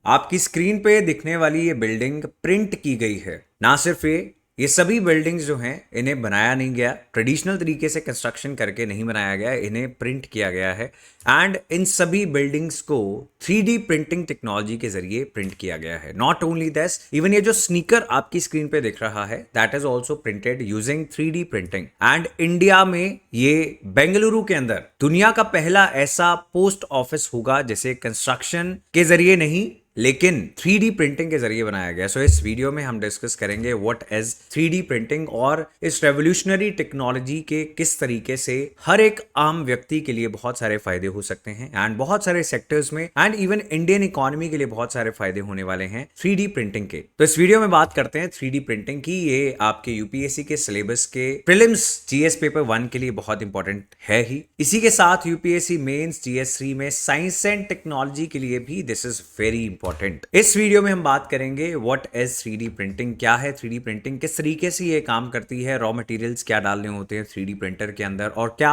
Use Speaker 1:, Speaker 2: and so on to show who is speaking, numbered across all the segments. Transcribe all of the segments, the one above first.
Speaker 1: आपकी स्क्रीन पे दिखने वाली ये बिल्डिंग प्रिंट की गई है। ना सिर्फ ये सभी बिल्डिंग्स जो हैं इन्हें बनाया नहीं गया, ट्रेडिशनल तरीके से कंस्ट्रक्शन करके नहीं बनाया गया, इन्हें प्रिंट किया गया है। एंड इन सभी बिल्डिंग्स को 3D प्रिंटिंग टेक्नोलॉजी के जरिए प्रिंट किया गया है। नॉट ओनली दिस, इवन ये जो स्नीकर आपकी स्क्रीन पे दिख रहा है that is also printed using 3D printing. And India में ये बेंगलुरु के अंदर दुनिया का पहला ऐसा पोस्ट ऑफिस होगा जिसे कंस्ट्रक्शन के जरिए नहीं लेकिन 3D प्रिंटिंग के जरिए बनाया गया। सो इस वीडियो में हम डिस्कस करेंगे व्हाट इज 3D प्रिंटिंग और इस रेवोल्यूशनरी टेक्नोलॉजी के किस तरीके से हर एक आम व्यक्ति के लिए बहुत सारे फायदे हो सकते हैं एंड बहुत सारे सेक्टर्स में एंड इवन इंडियन इकोनॉमी के लिए बहुत सारे फायदे होने वाले हैं 3D प्रिंटिंग के। तो इस वीडियो में बात करते हैं 3D प्रिंटिंग की। ये आपके यूपीएससी के सिलेबस के प्रीलिम्स जीएस पेपर 1 के लिए बहुत इंपॉर्टेंट है ही। इसी के साथ यूपीएससी मेंस जीएस 3 में साइंस एंड टेक्नोलॉजी के लिए भी दिस इज वेरी इंपॉर्टेंट। इस वीडियो में हम बात करेंगे व्हाट इज 3D प्रिंटिंग, क्या है 3D प्रिंटिंग, किस तरीके से ये काम करती है, रॉ मटेरियल्स क्या डालने होते हैं 3D प्रिंटर के अंदर और क्या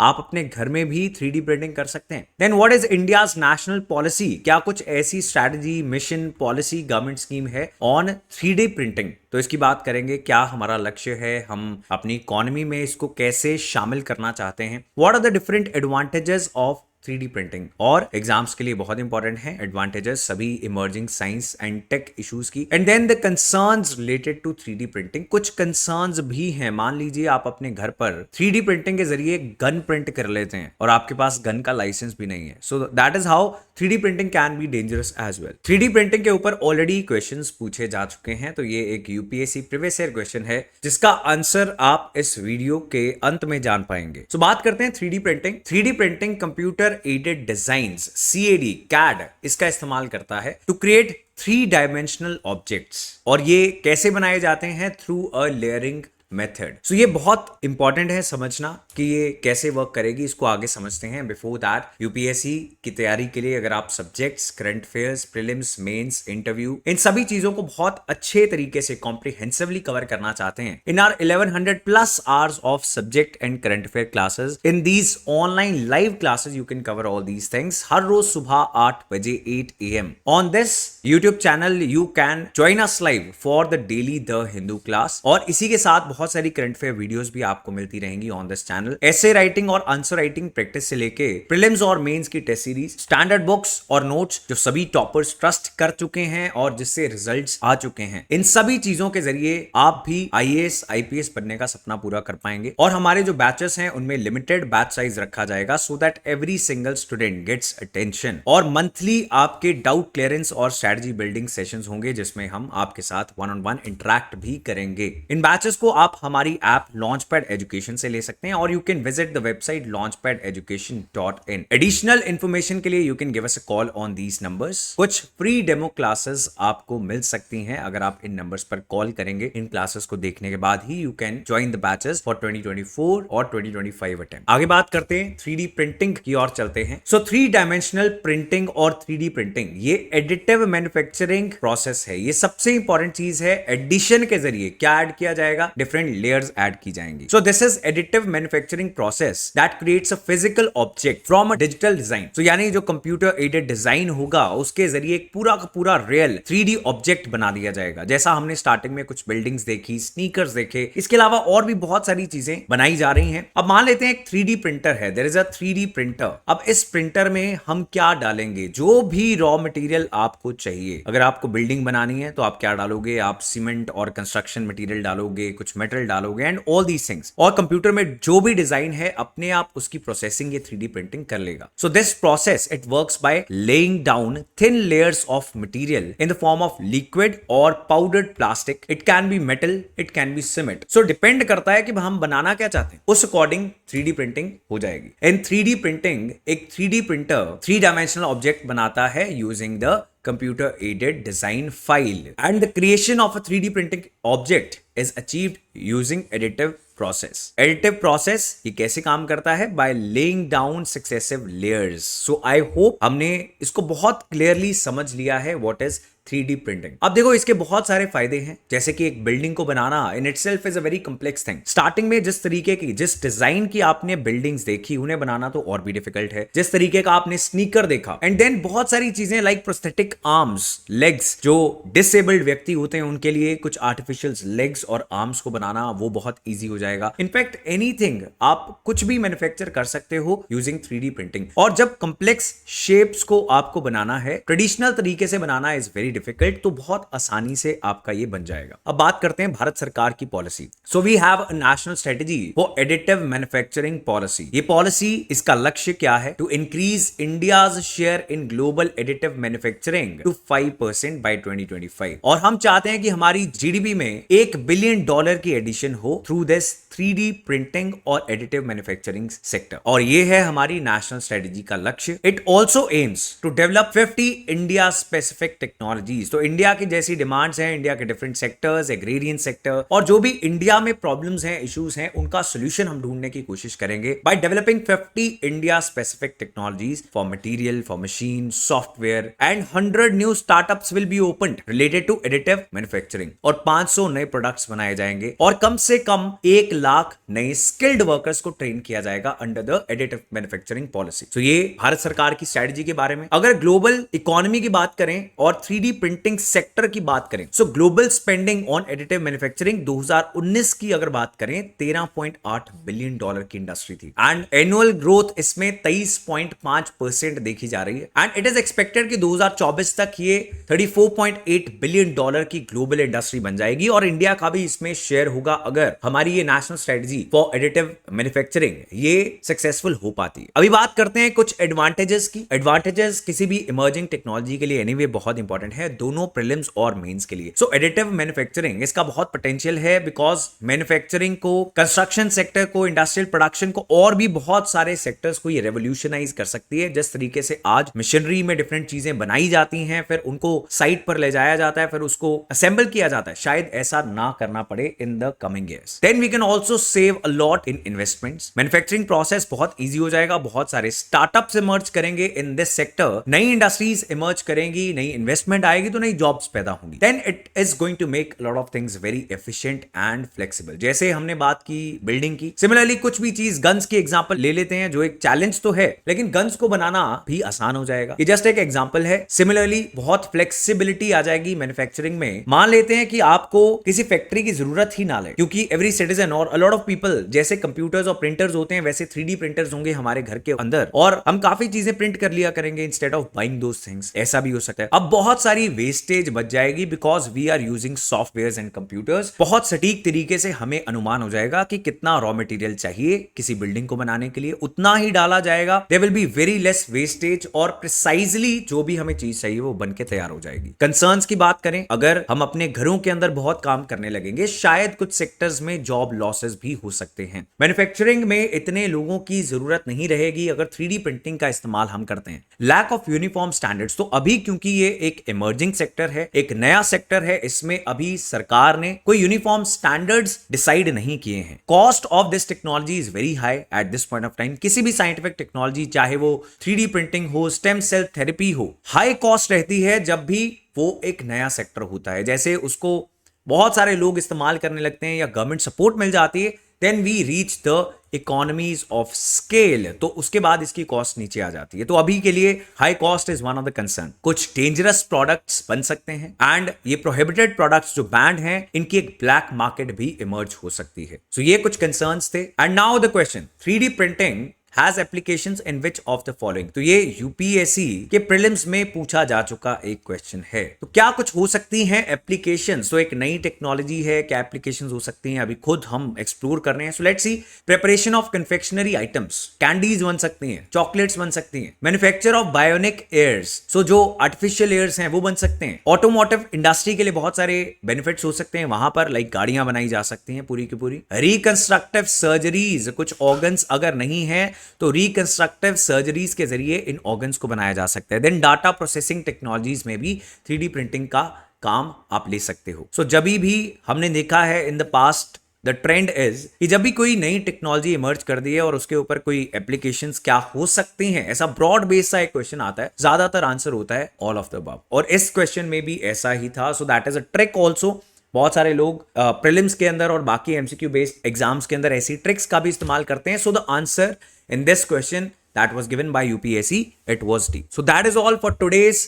Speaker 1: आप अपने घर में भी 3D प्रिंटिंग कर सकते हैं। Then what is India's national policy, क्या कुछ ऐसी strategy, mission, policy, government scheme है ऑन 3D प्रिंटिंग। तो इसकी बात करेंगे, क्या हमारा लक्ष्य है, हम अपनी इकोनॉमी में इसको कैसे शामिल करना चाहते हैं, what are the different advantages of 3D printing. और एग्जाम्स के लिए बहुत इंपॉर्टेंट है एडवांटेजेस सभी emerging science and tech issues की। And then the concerns related to 3D printing. कुछ कंसर्न्स भी हैं, मान लीजिए आप अपने घर पर 3D प्रिंटिंग के जरिए गन प्रिंट कर लेते हैं और आपके पास गन का लाइसेंस भी नहीं है। So that is how 3D printing can be dangerous as well. 3D printing के ऊपर ऑलरेडी क्वेश्चंस पूछे जा चुके हैं, तो ये एक यूपीएससी प्रीवियस ईयर क्वेश्चन है जिसका आंसर आप इस वीडियो के अंत में जान पाएंगे। सो बात करते हैं 3D printing. 3D printing computer aided designs, CAD, CAD इसका इस्तेमाल करता है टू क्रिएट 3 डायमेंशनल ऑब्जेक्ट्स। और ये कैसे बनाए जाते हैं? Through a layering method. So ये बहुत इंपॉर्टेंट है समझना कि ये कैसे वर्क करेगी, इसको आगे समझते हैं। बिफोर दैट यूपीएससी की तैयारी के लिए अगर आप subjects, current affairs, prelims, mains, interview, इन सभी चीजों को बहुत अच्छे तरीके से कॉम्प्रिहेंसिवली कवर करना चाहते हैं in our 1100 plus hours of subject and current affair classes, in these online live classes you can cover all these things. हर रोज सुबह 8 बजे 8 AM on this YouTube channel you can join us live for the daily the Hindu class. और इसी के साथ बहुत सारी करंट अफेयर वीडियोस भी आपको मिलती रहेंगी ऑन दिस चैनल। ऐसे राइटिंग और आंसर राइटिंग प्रैक्टिस से लेके प्रीलिम्स और मेंस की टेस्ट सीरीज, स्टैंडर्ड बुक्स और नोट्स जो सभी टॉपर्स ट्रस्ट कर चुके हैं और जिससे रिजल्ट्स आ चुके हैं, इन सभी चीजों के जरिए आप भी IAS IPS बनने का सपना पूरा कर पाएंगे। और हमारे जो बैचेस हैं उनमें लिमिटेड बैच साइज रखा जाएगा so that every single student gets attention. और मंथली आपके डाउट क्लियरेंस और स्ट्रेटजी बिल्डिंग सेशंस होंगे जिसमें हम आपके साथ 1-on-1 इंटरेक्ट भी करेंगे। इन बैचेस को आप हमारी ऐप लॉन्चपैड एजुकेशन से ले सकते हैं और you can visit the website launchpadeducation.in। Additional information के लिए you can give us a call on these numbers. कुछ फ्री डेमो क्लासेस आपको मिल सकती हैं अगर आप इन नंबर्स पर कॉल करेंगे। इन क्लासेस को देखने के बाद ही you can join the batches for 2024 और 2025 अटेम्प्ट। आगे बात करते हैं 3D प्रिंटिंग की ओर चलते हैं। सो 3 डायमेंशनल प्रिंटिंग और 3D प्रिंटिंग ये एडिटिव मैन्युफैक्चरिंग प्रोसेस है। ये सबसे इंपॉर्टेंट चीज है। एडिशन के जरिए क्या ऐड किया जाएगा? डिफरेंट लेयर्स ऐड की जाएंगी। So this is additive manufacturing process that creates a physical object from a digital design. So यानी जो कंप्यूटर एडेड डिजाइन होगा उसके जरिए एक पूरा का पूरा रियल 3D ऑब्जेक्ट बना दिया जाएगा। जैसा हमने स्टार्टिंग में कुछ बिल्डिंग्स देखी, स्नीकर्स देखे, इसके अलावा और भी बहुत सारी चीजें बनाई जा रही हैं। अब मान लेते हैं एक 3D प्रिंटर है, there is a 3D printer. अब इस प्रिंटर में हम क्या डालेंगे? जो भी रॉ मटेरियल आपको चाहिए। अगर आपको बिल्डिंग बनानी है तो आप क्या डालोगे? आप सीमेंट और कंस्ट्रक्शन मटेरियल डालोगे, कुछ मेटल डालोगे एंड ऑल दीज थिंग्स। और कंप्यूटर में जो भी डिजाइन है अपने आप उसकी प्रोसेसिंग ये 3D प्रिंटिंग कर लेगा। So this process it works by laying down thin layers of material in the form of liquid और powdered plastic. It can be metal, it can be cement. So depend करता है कि हम बनाना क्या चाहते हैं, उस अकॉर्डिंग 3D प्रिंटिंग हो जाएगी। इन 3D प्रिंटिंग एक 3D प्रिंटर 3 डायमेंशनल ऑब्जेक्ट बनाता है using the computer aided design file, and the creation of a 3D printing object is achieved using additive process. Additive process ये कैसे काम करता है? By laying down successive layers. So I hope हमने इसको बहुत clearly समझ लिया है what is 3D प्रिंटिंग। अब देखो इसके बहुत सारे फायदे हैं, जैसे कि एक बिल्डिंग को बनाना in itself is a very complex thing. Starting में जिस तरीके की, जिस डिजाइन की आपने बिल्डिंग्स देखी, उन्हें बनाना तो और भी डिफिकल्ट है। जिस तरीके का आपने स्नीकर देखा, एंड देन बहुत सारी चीजें लाइक प्रोस्थेटिक आर्म्स, लेग्स, जो डिसेबल्ड व्यक्ति होते हैं उनके लिए कुछ आर्टिफिशियल लेग्स और आर्म्स को बनाना वो बहुत ईजी हो जाएगा। इनफैक्ट एनीथिंग आप कुछ भी मैन्युफैक्चर कर सकते हो यूजिंग 3D प्रिंटिंग। और जब कॉम्प्लेक्स शेप्स को आपको बनाना है, ट्रेडिशनल तरीके से बनाना इज वेरी डिफिकल्ट, तो बहुत आसानी से आपका ये बन जाएगा। अब बात करते हैं भारत सरकार की policy. So we have a national strategy for additive manufacturing policy. ये पॉलिसी, इसका लक्ष्य क्या है? To increase India's share in global additive manufacturing to 5% by 2025। और हम चाहते हैं कि हमारी जीडीपी में $1 बिलियन की एडिशन हो थ्रू दिस 3D प्रिंटिंग और एडिटिव मैन्युफैक्चरिंग सेक्टर। और ये है हमारी नेशनल स्ट्रेटेजी का लक्ष्य। It also aims to develop 50 India specific technologies. तो इंडिया की जैसी डिमांड्स हैं, इंडिया के डिफरेंट सेक्टर्स, एग्रेरियन सेक्टर, और जो भी इंडिया में प्रॉब्लम्स हैं, इश्यूज हैं, उनका सोल्यूशन हम ढूंढने की कोशिश करेंगे by developing 50 India specific technologies for material, for machine, software, and 100 new startups will be opened related to additive manufacturing. और 500 नए प्रोडक्ट्स बनाए जाएंगे और कम से कम 1 लाख नए स्किल्ड वर्कर्स को ट्रेन किया जाएगा under the additive manufacturing policy. तो ये भारत सरकार की स्ट्रेटजी के बारे में। अगर ग्लोबल इकोनॉमी की बात करें और 3D प्रिंटिंग सेक्टर की बात करें, सो global spending on additive manufacturing 2019 की अगर बात करें, $13.8 बिलियन की इंडस्ट्री थी, एंड एनुअल ग्रोथ इसमें 23.5% देखी जा रही है। एंड इट इज एक्सपेक्टेड कि 2024 तक ये $34.8 बिलियन की ग्लोबल इंडस्ट्री बन जाएगी, और इंडिया का भी इसमें शेयर होगा अगर हमारी ये national strategy for additive manufacturing ये सक्सेसफुल हो पाती है। अभी बात करते हैं कुछ एडवांटेजेस की। एडवांटेजेस किसी भी इमर्जिंग टेक्नोलॉजी के लिए एनीवे बहुत इंपॉर्टेंट है, दोनों प्रीलिम्स और मेंस के लिए। सो एडिटिव मैन्युफैक्चरिंग, इसका बहुत पोटेंशियल है, बिकॉज मैन्युफैक्चरिंग को, कंस्ट्रक्शन सेक्टर को, इंडस्ट्रियल प्रोडक्शन को, और भी बहुत सारे सेक्टर्स को ये रेवोल्यूशनाइज कर सकती है। जिस तरीके से आज मशीनरी में डिफरेंट चीजें बनाई जाती हैं, फिर उनको साइट पर ले जाया जाता है, फिर उसको असेंबल किया जाता है, शायद ऐसा ना करना पड़े in the coming years. Then we can also save a lot in investments. Manufacturing process बहुत ईजी हो जाएगा, बहुत सारे स्टार्टअप्स इमर्ज करेंगे इन दिस सेक्टर, नई इंडस्ट्रीज इमर्ज करेंगी, नई इन्वेस्टमेंट आएगी, तो नई जॉब्स पैदा होंगी। Then it is going to make lot of things very efficient and flexible. जैसे हमने बात की बिल्डिंग की, सिमिलरली कुछ भी चीज, गन्स की एग्जांपल ले लेते हैं, जो एक चैलेंज तो है, लेकिन गन्स को बनाना भी आसान हो जाएगा। ये जस्ट एक एग्जांपल है। सिमिलरली बहुत फ्लेक्सिबिलिटी आ जाएगी मैन्युफैक्चरिंग में। मान लेते हैं कि आपको किसी फैक्ट्री की जरूरत ही ना लगे, क्योंकि एवरी सिटीजन और अ लॉट ऑफ पीपल, जैसे कंप्यूटर्स और प्रिंटर्स होते हैं, वैसे 3D प्रिंटर्स होंगे हमारे घर के अंदर, और हम काफी चीजें प्रिंट कर लिया करेंगे instead of buying those things. ऐसा भी हो सकता है। अब बहुत सारी वेस्टेज बच जाएगी, because we are using software and computers. बहुत सटीक तरीके से हमें अनुमान हो जाएगा कि कितना रॉ मटेरियल चाहिए किसी बिल्डिंग को बनाने के लिए, उतना ही डाला जाएगा। There will be very less wastage, और प्रिसाइजली जो भी हमें चीज चाहिए वो बन के तैयार हो जाएगी। कंसर्न्स की बात करें, अगर हम अपने घरों के अंदर बहुत काम करने लगेंगे, शायद कुछ सेक्टर्स में जॉब लॉसेस भी हो सकते हैं। मैन्युफैक्चरिंग में इतने लोगों की जरूरत नहीं रहेगी अगर 3D प्रिंटिंग का इस्तेमाल हम करते हैं। लैक ऑफ यूनिफॉर्म स्टैंडर्ड्स, तो अभी क्योंकि ये एक इमर्जिंग सेक्टर है, एक नया सेक्टर है, इसमें अभी सरकार ने कोई यूनिफॉर्म स्टैंडर्ड्स डिसाइड नहीं किए हैं। Cost of this technology is very high at this point of time. किसी भी साइंटिफिक टेक्नोलॉजी, चाहे वो 3D प्रिंटिंग हो, स्टेम सेल थेरेपी हो, हाई कॉस्ट रहती है जब भी वो एक नया सेक्टर होता है। जैसे उसको बहुत सारे लोग इस्तेमाल करने लगते हैं या गवर्नमेंट सपोर्ट मिल जाती है, then we reach the economies of scale, तो उसके बाद इसकी कॉस्ट नीचे आ जाती है। तो अभी के लिए high cost is one of the concern. कुछ डेंजरस प्रोडक्ट्स बन सकते हैं, एंड ये प्रोहिबिटेड प्रोडक्ट्स जो बैंड हैं, इनकी एक ब्लैक मार्केट भी इमर्ज हो सकती है। सो ये कुछ कंसर्न्स थे। And now the question, 3D printing has applications in which of the following? तो ये यूपीएससी के प्रीलिम्स में पूछा जा चुका एक क्वेश्चन है। तो क्या कुछ हो सकती हैं एप्लीकेशंस? तो एक नई टेक्नोलॉजी है, क्या एप्लीकेशंस हो सकती हैं, अभी खुद हम एक्सप्लोर कर रहे हैं। So let's see, preparation of confectionery items, candies बन सकती हैं, चॉकलेट्स बन सकती हैं, मैन्युफैक्चर ऑफ बायोनिक एयर्स, सो जो आर्टिफिशियल एयर्स हैं वो बन सकते हैं। ऑटोमोटिव इंडस्ट्री के लिए बहुत सारे बेनिफिट्स हो सकते हैं, वहां पर लाइक गाड़ियां बनाई जा सकती हैं पूरी की पूरी। रिकंस्ट्रक्टिव सर्जरीज, कुछ ऑर्गन्स अगर नहीं है तो रिकंस्ट्रक्टिव सर्जरीज के जरिए इन ऑर्गन्स को बनाया जा सकता है। देन डाटा प्रोसेसिंग टेक्नोलॉजीज में भी 3D प्रिंटिंग का काम आप ले सकते हो। सो जब भी हमने देखा है in the past the trend is कि जब भी कोई नई टेक्नोलॉजी इमर्ज कर दी है और उसके ऊपर कोई एप्लीकेशंस क्या हो सकती हैं, ऐसा ब्रॉड बेस सा एक क्वेश्चन आता है, ज्यादातर आंसर होता है ऑल ऑफ द अबव। और इस क्वेश्चन में भी ऐसा ही था। सो that is a trick also. बहुत सारे लोग प्रीलिम्स के अंदर और बाकी एमसीक्यू बेस्ड एग्जाम्स के अंदर ऐसी ट्रिक्स का भी इस्तेमाल करते हैं। So the answer in this question that was given by UPSC, it was D. So that is all for today's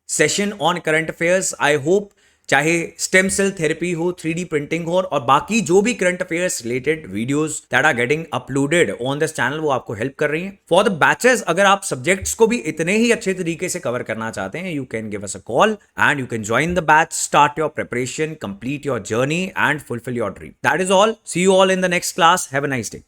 Speaker 1: session on current affairs. I hope चाहे स्टेम सेल थेरेपी हो, 3D प्रिंटिंग हो और बाकी जो भी current affairs related videos that are getting uploaded on this channel वो आपको help कर रही हैं। फॉर द बैचेस, अगर आप सब्जेक्ट्स को भी इतने ही अच्छे तरीके से कवर करना चाहते हैं, you can give us a call and you can join the batch, start your preparation, complete your journey and fulfil your dream. That is all. See you all in the next class. Have a nice day.